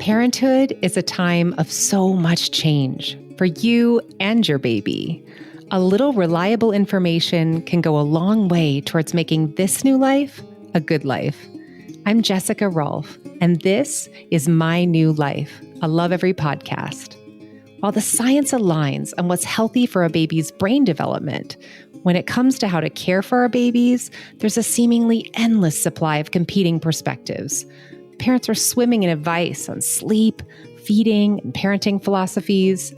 Parenthood is a time of so much change for you and your baby. A little reliable information can go a long way towards making this new life a good life. I'm Jessica Rolfe, and this is My New Life, a Lovevery podcast. While the science aligns on what's healthy for a baby's brain development, when it comes to how to care for our babies, there's a seemingly endless supply of competing perspectives. Parents are swimming in advice on sleep, feeding, and parenting philosophies.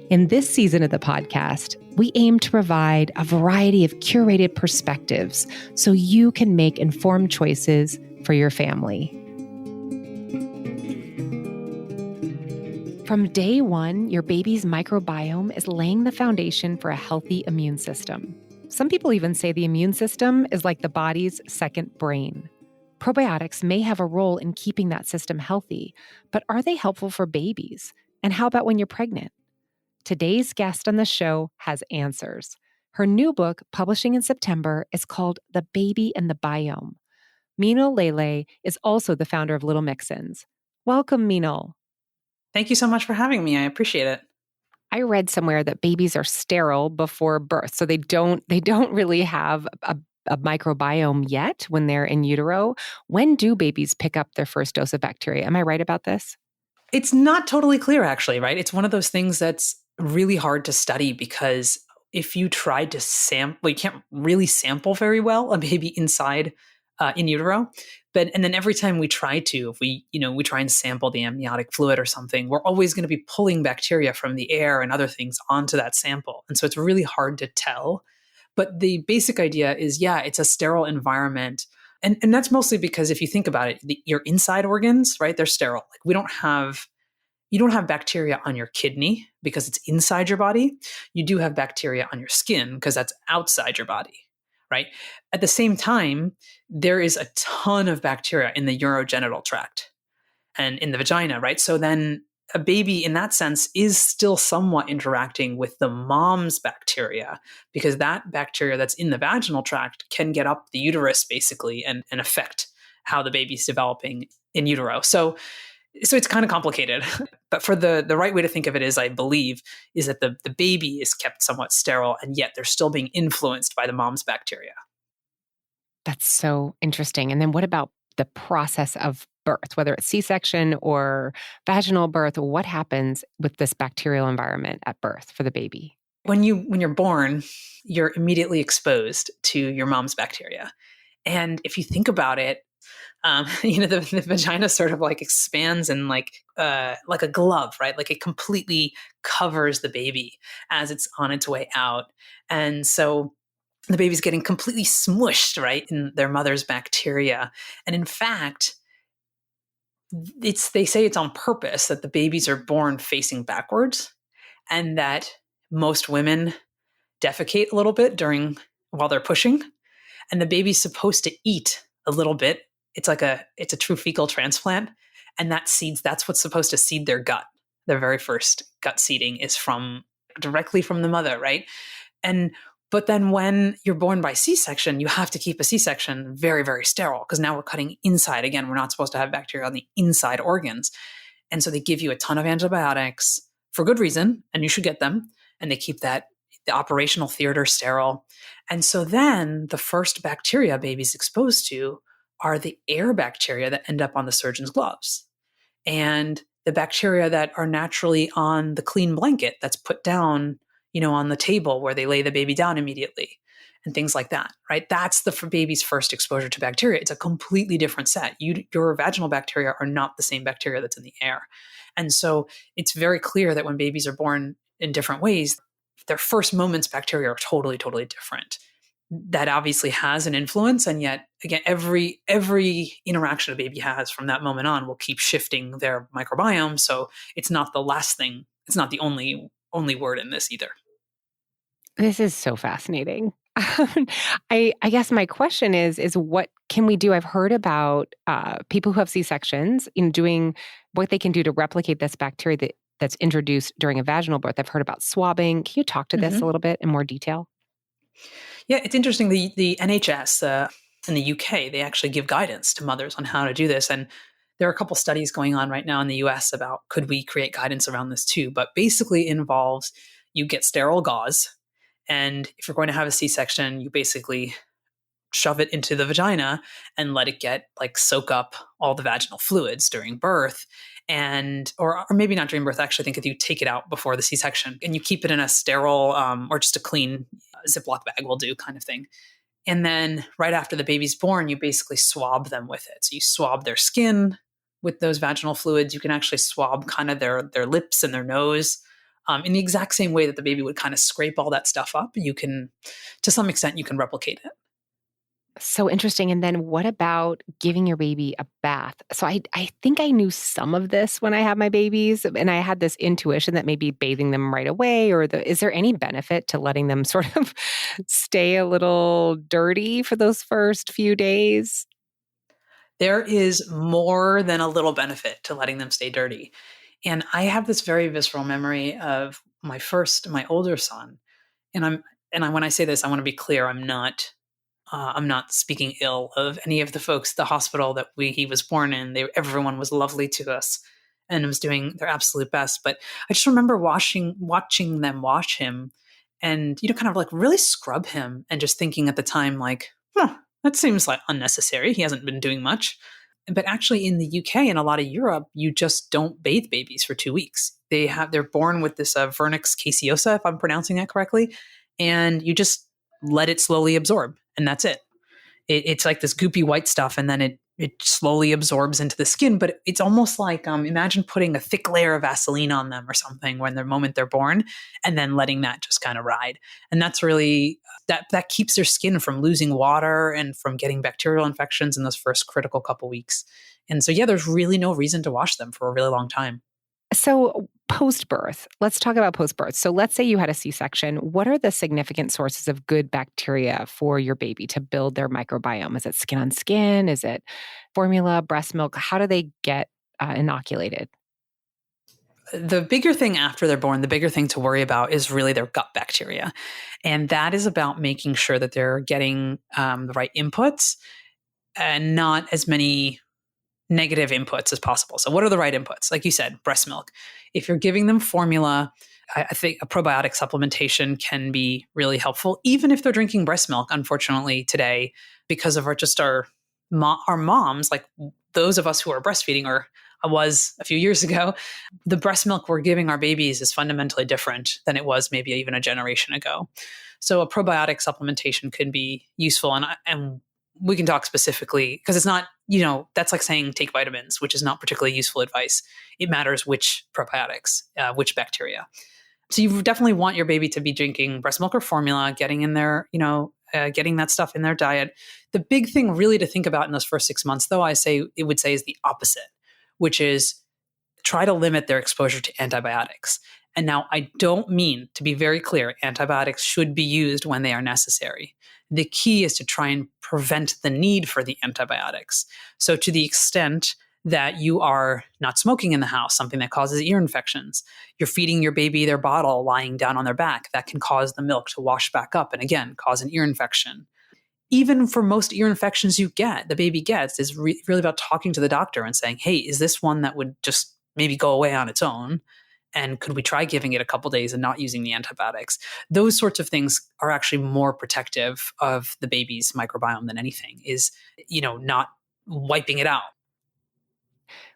In this season of the podcast, we aim to provide a variety of curated perspectives so you can make informed choices for your family. From day one, your baby's microbiome is laying the foundation for a healthy immune system. Some people even say the immune system is like the body's second brain. Probiotics may have a role in keeping that system healthy, but are they helpful for babies? And how about when you're pregnant? Today's guest on the show has answers. Her new book, publishing in September, is called The Baby and the Biome. Meenal Lele is also the founder of Little Mixins. Welcome, Meenal. Thank you so much for having me. I appreciate it. I read somewhere that babies are sterile before birth, so they don't really have a microbiome yet when they're in utero. When do babies pick up their first dose of bacteria? Am I right about this? It's not totally clear, actually, right? It's one of those things that's really hard to study because if you try to sample, you can't really sample very well a baby inside in utero. And then every time we try to, if we try and sample the amniotic fluid or something, we're always going to be pulling bacteria from the air and other things onto that sample. And so it's really hard to tell. But the basic idea is, it's a sterile environment. And that's mostly because if you think about it, your inside organs, right, they're sterile. Like you don't have bacteria on your kidney because it's inside your body. You do have bacteria on your skin because that's outside your body, right? At the same time, there is a ton of bacteria in the urogenital tract and in the vagina, right? So then a baby in that sense is still somewhat interacting with the mom's bacteria because that bacteria that's in the vaginal tract can get up the uterus basically and affect how the baby's developing in utero. So it's kind of complicated, but for the right way to think of it is, I believe, is that the baby is kept somewhat sterile and yet they're still being influenced by the mom's bacteria. That's so interesting. And then what about the process of birth, whether it's C-section or vaginal birth? What happens with this bacterial environment at birth for the baby? When you're born, you're immediately exposed to your mom's bacteria. And if you think about it, the vagina sort of like expands and like a glove, right? Like it completely covers the baby as it's on its way out. And so the baby's getting completely smushed, right, in their mother's bacteria. And in fact, they say it's on purpose that the babies are born facing backwards and that most women defecate a little bit while they're pushing. And the baby's supposed to eat a little bit. It's a true fecal transplant. And that's what's supposed to seed their gut. Their very first gut seeding is directly from the mother, right? But then when you're born by C-section, you have to keep a C-section very, very sterile because now we're cutting inside. Again, we're not supposed to have bacteria on the inside organs. And so they give you a ton of antibiotics for good reason, and you should get them. And they keep the operational theater sterile. And so then the first bacteria baby's exposed to are the air bacteria that end up on the surgeon's gloves. And the bacteria that are naturally on the clean blanket that's put down on the table where they lay the baby down immediately and things like that, right? That's for baby's first exposure to bacteria. It's a completely different set. Your vaginal bacteria are not the same bacteria that's in the air. And so it's very clear that when babies are born in different ways, their first moments bacteria are totally, totally different. That obviously has an influence. And yet, again, every interaction a baby has from that moment on will keep shifting their microbiome. So it's not the last thing. It's not the only word in this either. This is so fascinating. I guess my question is what can we do? I've heard about people who have C-sections in doing what they can do to replicate this bacteria that's introduced during a vaginal birth. I've heard about swabbing. Can you talk to this a little bit in more detail? Yeah, it's interesting. The NHS in the UK, they actually give guidance to mothers on how to do this. And there are a couple studies going on right now in the US about could we create guidance around this too. But basically it involves you get sterile gauze. And if you're going to have a C-section, you basically shove it into the vagina and let it get like soak up all the vaginal fluids during birth. And or maybe not during birth. Actually, I think if you take it out before the C-section and you keep it in a sterile or just a clean Ziploc bag will do kind of thing. And then right after the baby's born, you basically swab them with it. So you swab their skin with those vaginal fluids. You can actually swab kind of their lips and their nose in the exact same way that the baby would kind of scrape all that stuff up. You can, to some extent, you can replicate it. So interesting. And then what about giving your baby a bath? So I think I knew some of this when I had my babies, and I had this intuition that maybe bathing them right away, or is there any benefit to letting them sort of stay a little dirty for those first few days? There is more than a little benefit to letting them stay dirty. And I have this very visceral memory of my older son. And when I say this, I want to be clear. I'm not speaking ill of any of the folks at the hospital that he was born in. Everyone was lovely to us and was doing their absolute best. But I just remember watching them wash him and, kind of like really scrub him and just thinking at the time, like, that seems like unnecessary. He hasn't been doing much. But actually in the UK and a lot of Europe, you just don't bathe babies for 2 weeks. They're born with this vernix caseosa, if I'm pronouncing that correctly. And you just let it slowly absorb. And that's it. It's like this goopy white stuff, and then it slowly absorbs into the skin. But it's almost like imagine putting a thick layer of Vaseline on them or something when the moment they're born, and then letting that just kind of ride. And that's really that keeps their skin from losing water and from getting bacterial infections in those first critical couple weeks. And so yeah, there's really no reason to wash them for a really long time. So, post birth, let's talk about post birth. So, let's say you had a C section. What are the significant sources of good bacteria for your baby to build their microbiome? Is it skin on skin? Is it formula, breast milk? How do they get inoculated? The bigger thing after they're born, the bigger thing to worry about is really their gut bacteria. And that is about making sure that they're getting the right inputs and not as many negative inputs as possible. So, what are the right inputs? Like you said, breast milk. If you're giving them formula, I think a probiotic supplementation can be really helpful, even if they're drinking breast milk. Unfortunately, today, because of our moms, like those of us who are breastfeeding, or I was a few years ago, the breast milk we're giving our babies is fundamentally different than it was maybe even a generation ago. So, a probiotic supplementation could be useful, and we can talk specifically because it's not, that's like saying take vitamins, which is not particularly useful advice. It matters which probiotics, which bacteria. So you definitely want your baby to be drinking breast milk or formula, getting in there, getting that stuff in their diet. The big thing really to think about in those first 6 months, though, is the opposite, which is try to limit their exposure to antibiotics. And now I don't mean, to be very clear, antibiotics should be used when they are necessary. The key is to try and prevent the need for the antibiotics. So to the extent that you are not smoking in the house, something that causes ear infections, you're feeding your baby their bottle lying down on their back, that can cause the milk to wash back up and again, cause an ear infection. Even for most ear infections the baby gets, is really about talking to the doctor and saying, hey, is this one that would just maybe go away on its own? And could we try giving it a couple days and not using the antibiotics? Those sorts of things are actually more protective of the baby's microbiome than anything, is, not wiping it out.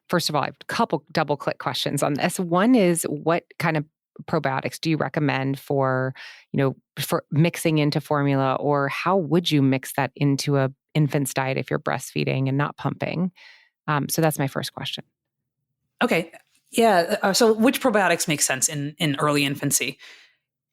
First of all, I have a couple double click questions on this. One is, what kind of probiotics do you recommend for mixing into formula, or how would you mix that into a infant's diet if you're breastfeeding and not pumping? So that's my first question. Okay. Yeah. So which probiotics make sense in early infancy?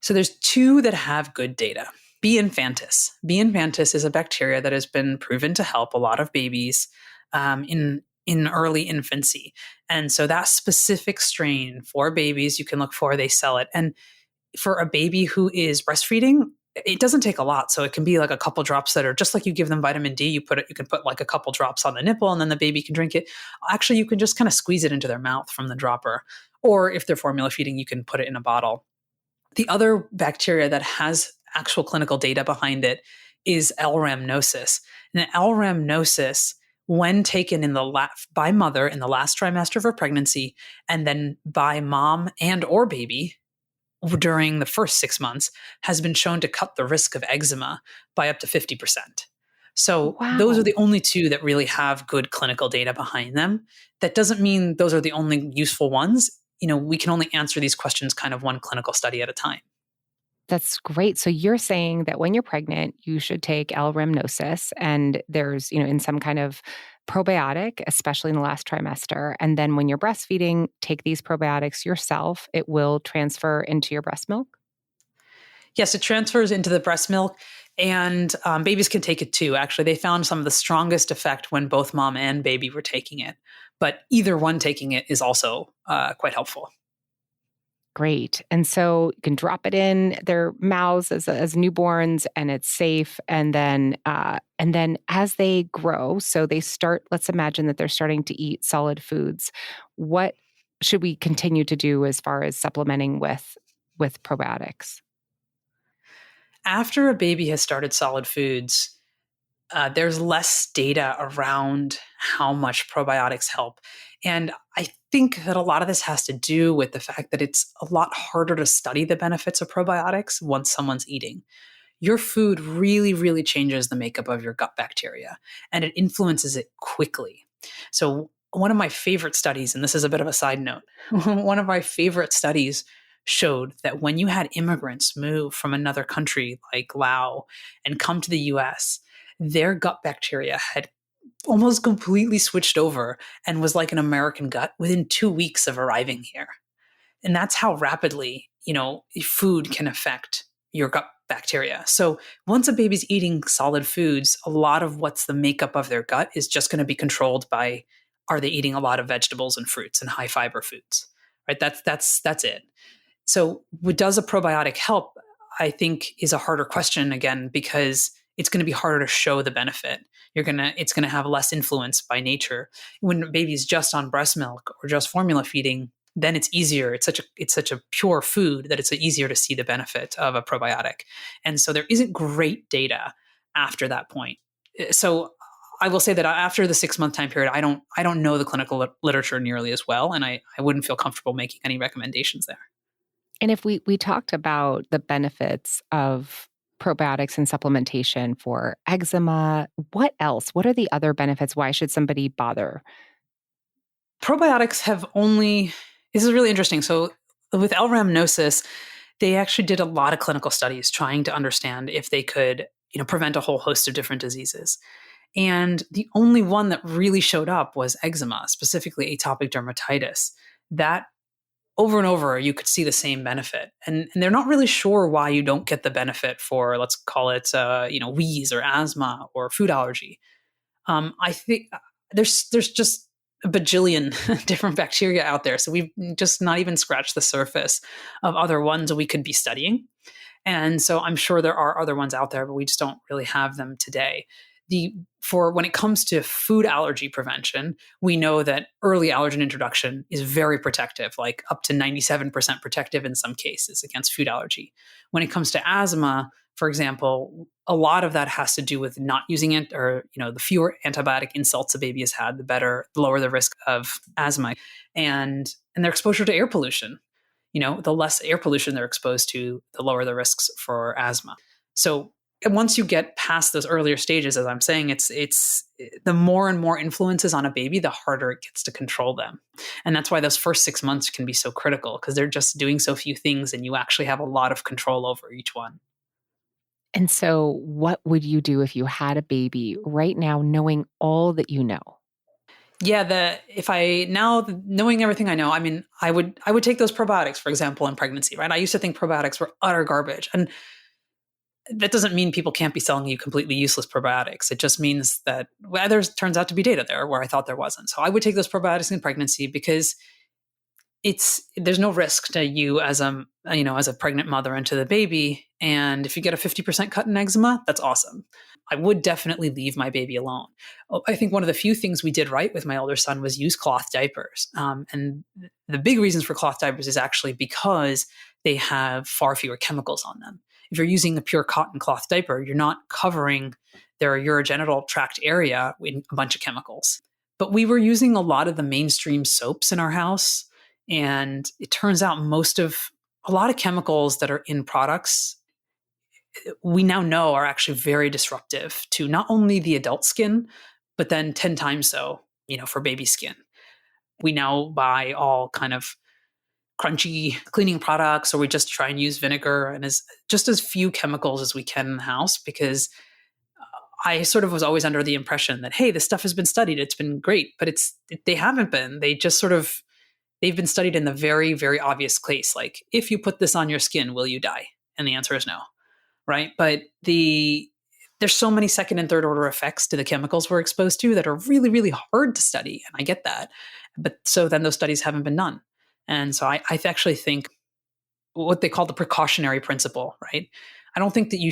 So there's two that have good data. B. infantis. B. infantis is a bacteria that has been proven to help a lot of babies in early infancy. And so that specific strain for babies you can look for, they sell it. And for a baby who is breastfeeding, it doesn't take a lot. So it can be like a couple drops that are just like you give them vitamin D. You can put like a couple drops on the nipple and then the baby can drink it. Actually, you can just kind of squeeze it into their mouth from the dropper. Or if they're formula feeding, you can put it in a bottle. The other bacteria that has actual clinical data behind it is L-rhamnosus. And L-rhamnosus, when taken by mother in the last trimester of her pregnancy, and then by mom and or baby during the first 6 months, has been shown to cut the risk of eczema by up to 50%. So those are Wow. the only two that really have good clinical data behind them. That doesn't mean those are the only useful ones. We can only answer these questions kind of one clinical study at a time. That's great. So you're saying that when you're pregnant, you should take L-rhamnosus, and there's, in some kind of probiotic, especially in the last trimester. And then when you're breastfeeding, take these probiotics yourself. It will transfer into your breast milk. Yes, it transfers into the breast milk, and babies can take it too. Actually, they found some of the strongest effect when both mom and baby were taking it, but either one taking it is also quite helpful. Great. And so you can drop it in their mouths as newborns, and it's safe. And then as they grow, so they start, let's imagine that they're starting to eat solid foods. What should we continue to do as far as supplementing with probiotics? After a baby has started solid foods, there's less data around how much probiotics help. And I think that a lot of this has to do with the fact that it's a lot harder to study the benefits of probiotics once someone's eating. Your food really, really changes the makeup of your gut bacteria, and it influences it quickly. So, one of my favorite studies, and this is a bit of a side note, one of my favorite studies showed that when you had immigrants move from another country like Laos and come to the US, their gut bacteria had almost completely switched over and was like an American gut within 2 weeks of arriving here. And that's how rapidly, food can affect your gut bacteria. So once a baby's eating solid foods, a lot of what's the makeup of their gut is just going to be controlled by, are they eating a lot of vegetables and fruits and high fiber foods, right? That's it. So does a probiotic help? I think is a harder question again, because it's going to be harder to show the benefit. It's going to have less influence by nature. When a baby's just on breast milk or just formula feeding, then it's easier. It's such a pure food that it's easier to see the benefit of a probiotic. And so there isn't great data after that point. So I will say that after the 6 month time period, I don't know the clinical literature nearly as well, and I wouldn't feel comfortable making any recommendations there. And if we talked about the benefits of probiotics and supplementation for eczema, what else? What are the other benefits? Why should somebody bother? Probiotics have only, this is really interesting. So with L-rhamnosus, they actually did a lot of clinical studies trying to understand if they could, prevent a whole host of different diseases. And the only one that really showed up was eczema, specifically atopic dermatitis. That over and over, you could see the same benefit. And they're not really sure why you don't get the benefit for, let's call it, wheeze or asthma or food allergy. I think there's just a bajillion different bacteria out there. So we've just not even scratched the surface of other ones we could be studying. And so I'm sure there are other ones out there, but we just don't really have them today. For when it comes to food allergy prevention, we know that early allergen introduction is very protective, like up to 97% protective in some cases against food allergy. When it comes to asthma, for example, a lot of that has to do with not using it, or the fewer antibiotic insults a baby has had, the lower the risk of asthma, and their exposure to air pollution. The less air pollution they're exposed to, the lower the risks for asthma. So once you get past those earlier stages, as I'm saying, it's the more and more influences on a baby, the harder it gets to control them. And that's why those first 6 months can be so critical, because they're just doing so few things and you actually have a lot of control over each one. And so, what would you do if you had a baby right now, knowing all that you know? Yeah, if I now knowing everything I know, I mean, I would take those probiotics, for example, in pregnancy, right? I used to think probiotics were utter garbage, and that doesn't mean people can't be selling you completely useless probiotics. It just means that there turns out to be data there where I thought there wasn't. So I would take those probiotics in pregnancy, because there's no risk to you as a pregnant mother and to the baby. And if you get a 50% cut in eczema, that's awesome. I would definitely leave my baby alone. I think one of the few things we did right with my older son was use cloth diapers. And the big reasons for cloth diapers is actually because they have far fewer chemicals on them. if you're using a pure cotton cloth diaper, you're not covering their urogenital tract area in a bunch of chemicals. But we were using a lot of the mainstream soaps in our house. And it turns out a lot of chemicals that are in products we now know are actually very disruptive to not only the adult skin, but then 10 times so, for baby skin. We now buy all kind of crunchy cleaning products, or we just try and use vinegar and as few chemicals as we can in the house, because I sort of was always under the impression that, hey, this stuff has been studied. It's been great, but they haven't been. They've been studied in the very, very obvious case. Like, if you put this on your skin, will you die? And the answer is no. Right. But there's so many second and third order effects to the chemicals we're exposed to that are really, really hard to study. And I get that. But so then those studies haven't been done. And so I actually think what they call the precautionary principle, right? I don't think that you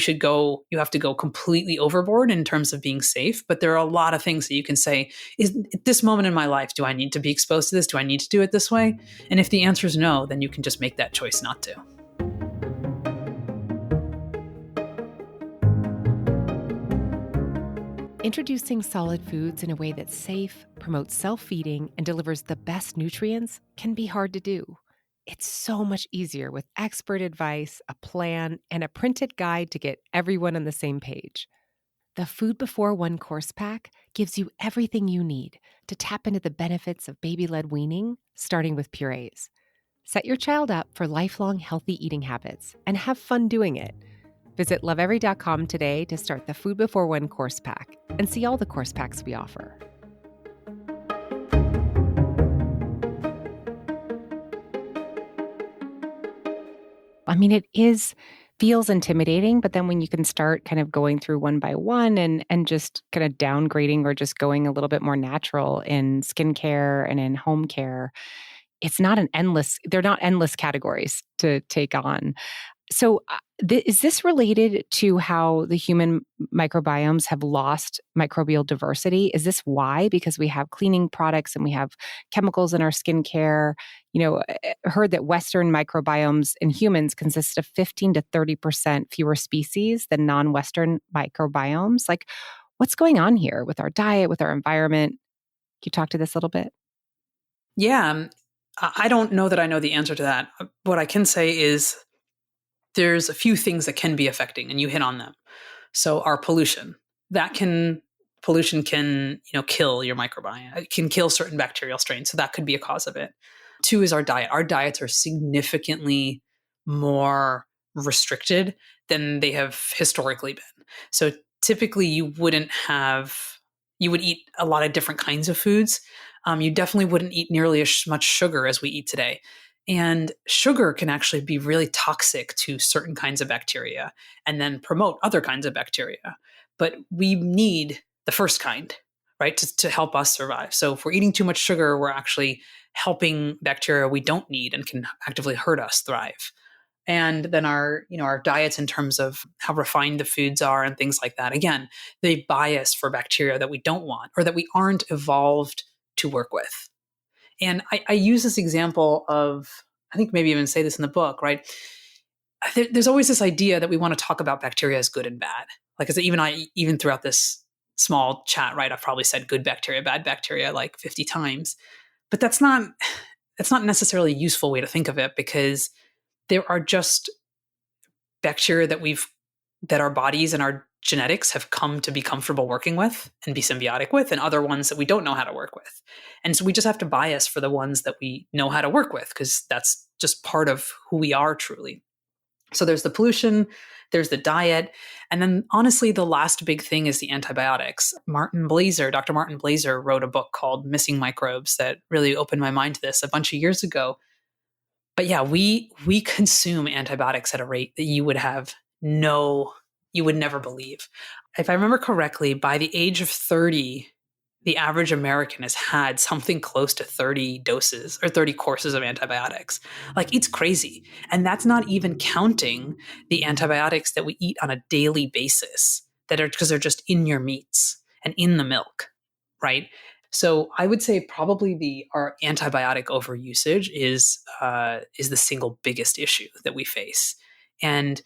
have to go completely overboard in terms of being safe, but there are a lot of things that you can say, at this moment in my life, do I need to be exposed to this? Do I need to do it this way? And if the answer is no, then you can just make that choice not to. Introducing solid foods in a way that's safe, promotes self-feeding, and delivers the best nutrients can be hard to do. It's so much easier with expert advice, a plan, and a printed guide to get everyone on the same page. The Food Before One course pack gives you everything you need to tap into the benefits of baby-led weaning, starting with purees. Set your child up for lifelong healthy eating habits and have fun doing it. Visit lovevery.com today to start the Food Before One course pack and see all the course packs we offer. I mean, feels intimidating, but then when you can start kind of going through one by one and just kind of downgrading or just going a little bit more natural in skincare and in home care, they're not endless categories to take on. So is this related to how the human microbiomes have lost microbial diversity? Is this why? Because we have cleaning products and we have chemicals in our skincare. I heard that Western microbiomes in humans consist of 15 to 30% fewer species than non-Western microbiomes. Like, what's going on here with our diet, with our environment? Can you talk to this a little bit? Yeah, I don't know that I know the answer to that. What I can say is there's a few things that can be affecting, and you hit on them. So our pollution can kill your microbiome. It can kill certain bacterial strains. So that could be a cause of it. 2 is our diet. Our diets are significantly more restricted than they have historically been. So typically you would eat a lot of different kinds of foods. You definitely wouldn't eat nearly as much sugar as we eat today. And sugar can actually be really toxic to certain kinds of bacteria and then promote other kinds of bacteria. But we need the first kind, right, to help us survive. So if we're eating too much sugar, we're actually helping bacteria we don't need and can actively hurt us thrive. And then our diets in terms of how refined the foods are and things like that, again, they bias for bacteria that we don't want or that we aren't evolved to work with. And I use this example of, I think maybe even say this in the book, right? There's always this idea that we want to talk about bacteria as good and bad. Like, even throughout this small chat, right, I've probably said good bacteria, bad bacteria like 50 times. But that's not necessarily a useful way to think of it, because there are just bacteria that our bodies and our genetics have come to be comfortable working with and be symbiotic with, and other ones that we don't know how to work with. And so we just have to bias for the ones that we know how to work with, because that's just part of who we are truly. So there's the pollution, there's the diet, and then honestly, the last big thing is the antibiotics. Dr. Martin Blaser wrote a book called Missing Microbes that really opened my mind to this a bunch of years ago. But yeah, we consume antibiotics at a rate that you would never believe. If I remember correctly, by the age of 30, the average American has had something close to 30 doses or 30 courses of antibiotics. Like, it's crazy. And that's not even counting the antibiotics that we eat on a daily basis because they're just in your meats and in the milk, right? So I would say probably our antibiotic overusage is the single biggest issue that we face. And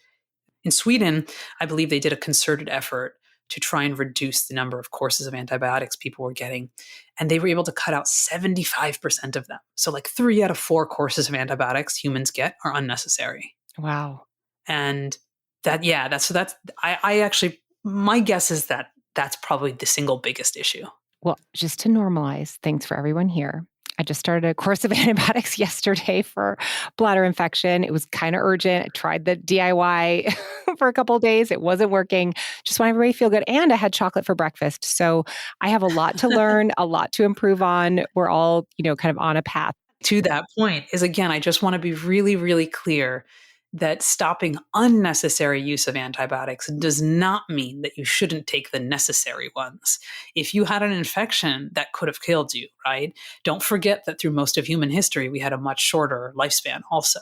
In Sweden, I believe they did a concerted effort to try and reduce the number of courses of antibiotics people were getting. And they were able to cut out 75% of them. So like 3 out of 4 courses of antibiotics humans get are unnecessary. Wow. And I actually, my guess is that that's probably the single biggest issue. Well, just to normalize things for everyone here, I just started a course of antibiotics yesterday for bladder infection. It was kind of urgent. I tried the DIY for a couple of days. It wasn't working. Just want everybody to feel good. And I had chocolate for breakfast. So I have a lot to learn, a lot to improve on. We're all, kind of on a path. To that point is, again, I just want to be really, really clear that stopping unnecessary use of antibiotics does not mean that you shouldn't take the necessary ones. If you had an infection that could have killed you, right? Don't forget that through most of human history, we had a much shorter lifespan also.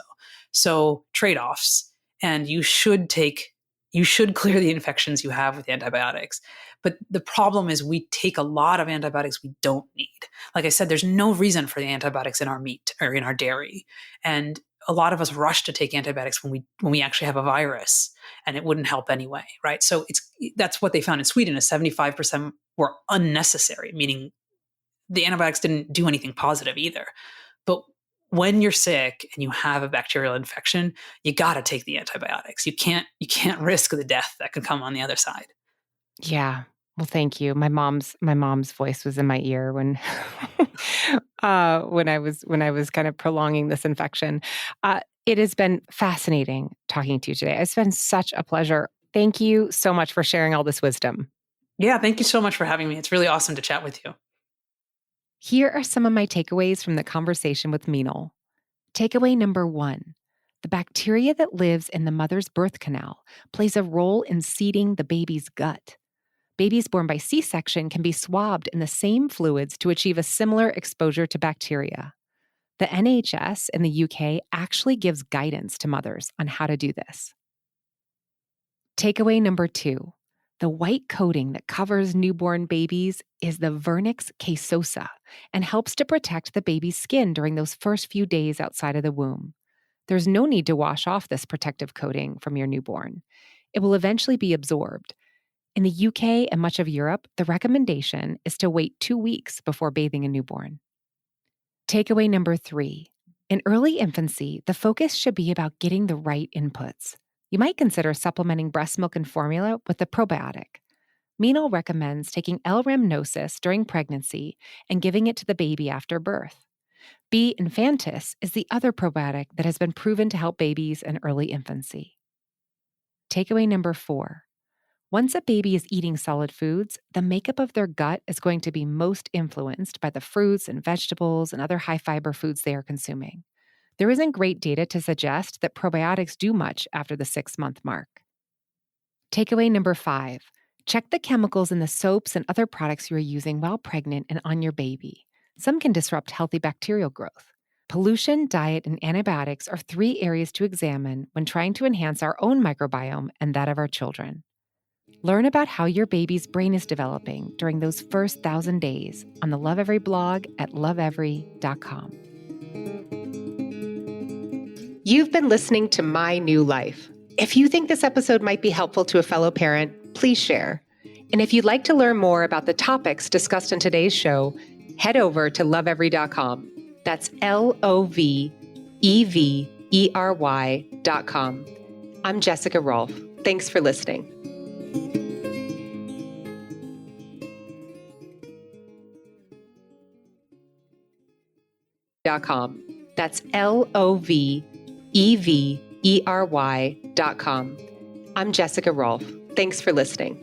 So trade-offs, and you should clear the infections you have with antibiotics. But the problem is we take a lot of antibiotics we don't need. Like I said, there's no reason for the antibiotics in our meat or in our dairy. And a lot of us rush to take antibiotics when we actually have a virus, and it wouldn't help anyway, right? So that's what they found in Sweden is 75% were unnecessary, meaning the antibiotics didn't do anything positive either. But when you're sick and you have a bacterial infection, you got to take the antibiotics. You can't risk the death that can come on the other side. Yeah. Well, thank you. My mom's voice was in my ear when when I was kind of prolonging this infection. It has been fascinating talking to you today. It's been such a pleasure. Thank you so much for sharing all this wisdom. Yeah, thank you so much for having me. It's really awesome to chat with you. Here are some of my takeaways from the conversation with Meenal. Takeaway number 1. The bacteria that lives in the mother's birth canal plays a role in seeding the baby's gut. Babies born by C-section can be swabbed in the same fluids to achieve a similar exposure to bacteria. The NHS in the UK actually gives guidance to mothers on how to do this. Takeaway number 2. The white coating that covers newborn babies is the vernix caseosa and helps to protect the baby's skin during those first few days outside of the womb. There's no need to wash off this protective coating from your newborn. It will eventually be absorbed. In the UK and much of Europe, the recommendation is to wait 2 weeks before bathing a newborn. Takeaway number 3. In early infancy, the focus should be about getting the right inputs. You might consider supplementing breast milk and formula with a probiotic. Meenal recommends taking L-rhamnosus during pregnancy and giving it to the baby after birth. B. infantis is the other probiotic that has been proven to help babies in early infancy. Takeaway number 4. Once a baby is eating solid foods, the makeup of their gut is going to be most influenced by the fruits and vegetables and other high-fiber foods they are consuming. There isn't great data to suggest that probiotics do much after the 6-month mark. Takeaway number 5. Check the chemicals in the soaps and other products you are using while pregnant and on your baby. Some can disrupt healthy bacterial growth. Pollution, diet, and antibiotics are 3 areas to examine when trying to enhance our own microbiome and that of our children. Learn about how your baby's brain is developing during those first 1,000 days on the Lovevery blog at lovevery.com. You've been listening to My New Life. If you think this episode might be helpful to a fellow parent, please share. And if you'd like to learn more about the topics discussed in today's show, head over to lovevery.com. That's LOVEVERY.com. I'm Jessica Rolfe. Thanks for listening. That's LOVEVERY.com. I'm Jessica Rolfe. Thanks for listening.